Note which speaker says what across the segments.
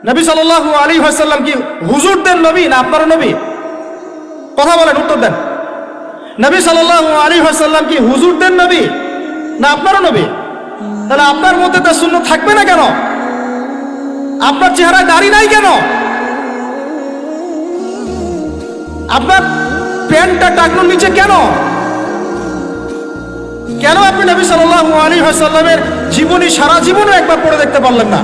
Speaker 1: নবী সাল্লাল্লাহু আলাইহি ওয়াসাল্লাম কি হুজুরদের নবী না আপনার নবী? কথা বলেন, উত্তর দেন। নবী সাল্লাল্লাহু আলাইহি ওয়াসাল্লাম কি হুজুরদের নবী না আপনার নবী? তাহলে আপনার মধ্যে তার সুন্নাত থাকবে না কেন? আপনার চেহারায় দাড়ি নাই কেন? আপনার প্যান্টটা টাকনুর নিচে কেন? কেন আপনি নবী সাল্লাল্লাহু আলাইহি ওয়াসাল্লামের জীবনী সারা জীবনে একবার পড়ে দেখতে পারলেন না?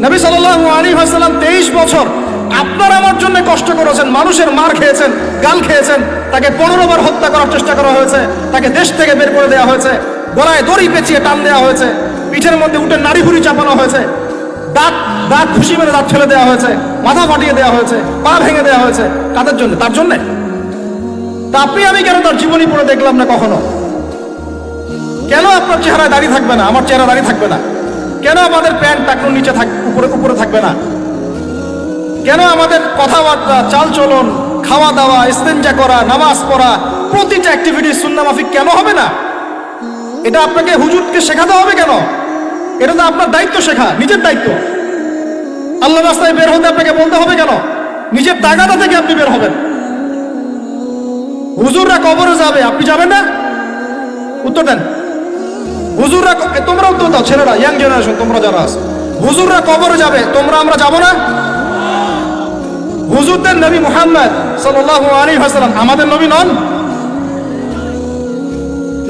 Speaker 1: নবী সাল্লাল্লাহু আলাইহি ওয়াসাল্লাম 23 বছর আপনার আমার জন্য কষ্ট করেছেন, মানুষের মার খেয়েছেন, গাল খেয়েছেন, তাকে 15 বার হত্যা করার চেষ্টা করা হয়েছে, তাকে দেশ থেকে বের করে দেওয়া হয়েছে, গলায় দড়ি পেঁচিয়ে টান দেওয়া হয়েছে, পিঠের মধ্যে উঠে নাড়ি ভুড়ি চাপানো হয়েছে, দাঁত ঘুষি মেরে দাঁত ফেলে দেওয়া হয়েছে, মাথা ফাটিয়ে দেওয়া হয়েছে, পা ভেঙে দেওয়া হয়েছে। কাদের জন্য? তার জন্য। তা আপনি আমি কেন তার জীবনী পড়ে দেখলাম না কখনো? কেন আপনার চেহারায় দাড়ি থাকবে না, আমার চেহারা দাড়ি থাকবে না? কেন আমাদের প্যান্ট টাকনুর নিচে উপরে থাকবে না? কেন আমাদের কথাবার্তা, চালচলন, খাওয়া দাওয়া, ইস্তেঞ্জা করা, নামাজ পড়া, প্রতিটা অ্যাক্টিভিটি সুন্নাহ মাফিক কেন হবে না? এটা আপনাকে হুজুরকে শেখাতে হবে কেন? এটা তো আপনার দায়িত্ব শেখা, নিজের দায়িত্ব। আল্লাহর রাস্তায় বের হতে আপনাকে বলতে হবে কেন? নিজের তাগাদা থেকে আপনি বের হবেন। হুজুররা কবরে যাবে, আপনি যাবেন না? উত্তর দেন। হুজুররা, তোমরা উত্তর দাও, ছেলেরা, ইয়াং জেনারেশন তোমরা যারা আছো, হুজুররা কবরে যাবে, আমরা যাব না? হুজুরদের নবী মুহাম্মদ সাল্লাল্লাহু আলাইহি ওয়াসাল্লাম আমাদের নবী নন?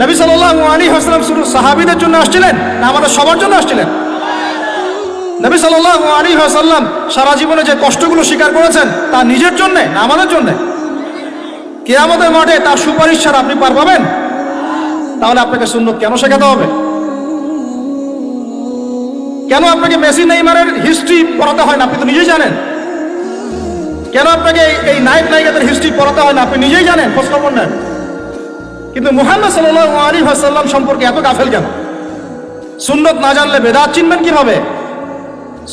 Speaker 1: নবী সাল্লাল্লাহু আলাইহি ওয়াসাল্লাম শুধু সাহাবীদের জন্য আসছিলেন না আমাদের সবার জন্য আসছিলেন? নবী সাল্লাল্লাহু আলাইহি ওয়াসাল্লাম সারা জীবনে যে কষ্টগুলো স্বীকার করেছেন তা নিজের জন্য না আমাদের জন্য? কিয়ামতের মাঠে তার সুপারিশ ছাড়া আপনি পার পাবেন? তাহলে আপনাকে সুন্নাত কেন শেখাতে হবে? কেন আপনাকে মেসি নেইমারের হিস্ট্রি পড়াতে হয় না? আপনি তো নিজেই জানেন। কেন আপনাকে এই নায়িকাদের হিস্ট্রি পড়াতে হয় না? আপনি নিজেই জানেন, খোঁজ খবর নেন। কিন্তু মুহাম্মদ সাল্লাল্লাহু আলাইহি ওয়াসাল্লাম সম্পর্কে এত গাফেল কেন? সুন্নত না জানলে বেদাত চিনবেন কিভাবে?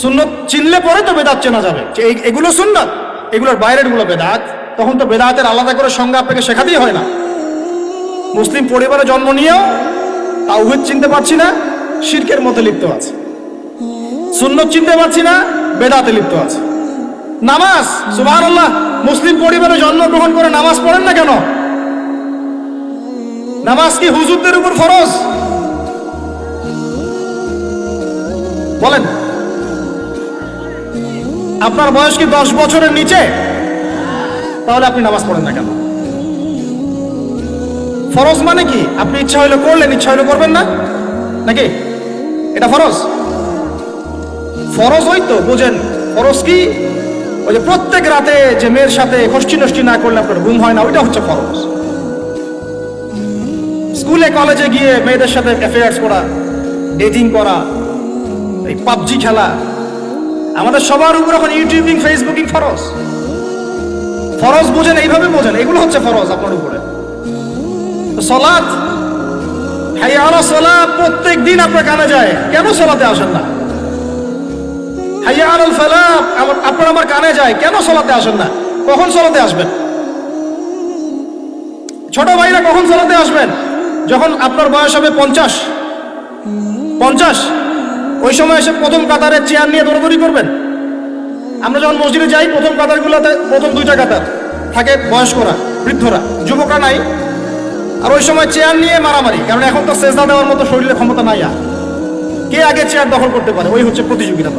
Speaker 1: সুন্নত চিনলে পরে তো বেদাত চেনা যাবে যে এগুলো সুন্নত, এগুলোর বাইরের গুলো বেদাত। তখন তো বেদাতের আলাদা করে সংজ্ঞা আপনাকে শেখাতেই হয় না। মুসলিম পরিবারে জন্ম নিয়েও তাওহীদ চিনতে পারছি না, শিরকের মধ্যে লিপ্ত আছে। সুন্নত চিনতে পারছি না, বেদাতে লিপ্ত আছে। নামাজ, সুবহানাল্লাহ, মুসলিম পরিবারে জন্মগ্রহণ করে নামাজ পড়েন না কেন? নামাজ কি হুজুরদের উপর ফরজ? বলেন। আপনার বয়স কি 10 বছরের নিচে? তাহলে আপনি নামাজ পড়েন না কেন? ফরজ মানে কি? আপনি ইচ্ছা হইলে করলেন, ইচ্ছা হইলে করবেন না, নাকি? এটা ফরজ? ফরজ হয়তো বুঝেন। ফরজ কি? ওই যে প্রত্যেক রাতে যে মেয়ের সাথে খষ্টি নষ্টি না করলে আপনার ঘুম হয় না, ওইটা হচ্ছে ফরজ। স্কুলে কলেজে গিয়ে মেয়েদের সাথে অ্যাফেয়ার্স করা, ডেটিং করা, এই পাবজি খেলা, আমাদের সবার উপর এখন ইউটিউবিং, ফেসবুকিং ফরজ। ফরজ বোঝেন, এইভাবে বোঝেন, এগুলো হচ্ছে ফরজ আপনার উপরে। সালাত, হাইয়া আলাস সালাত প্রত্যেক দিন আপনার কানে যায়, কেন সালাতে আসেন না? হাইয়া আলাল ফালাহ আপনার আমার কানে যায়, কেন সালাতে আসেন না? কখন সালাতে আসবেন? ছোট ভাইরা কখন সালাতে আসবেন? যখন আপনার বয়স হবে 50, ওই সময় এসে প্রথম কাতারের চেয়ার নিয়ে দৌড়াদৌড়ি করবেন। আমরা যখন মসজিদে যাই, প্রথম কাতারগুলোতে প্রথম 2টা কাতার থাকে বয়স্করা, বৃদ্ধরা, যুবকরা নাই। আর ওই সময় চেয়ার নিয়ে মারামারি, কারণ এখন তো সেজদা দেওয়ার মতো শরীরে ক্ষমতা নাই। আর কে আগে চেয়ার দখল করতে পারে, ওই হচ্ছে প্রতিযোগিতা।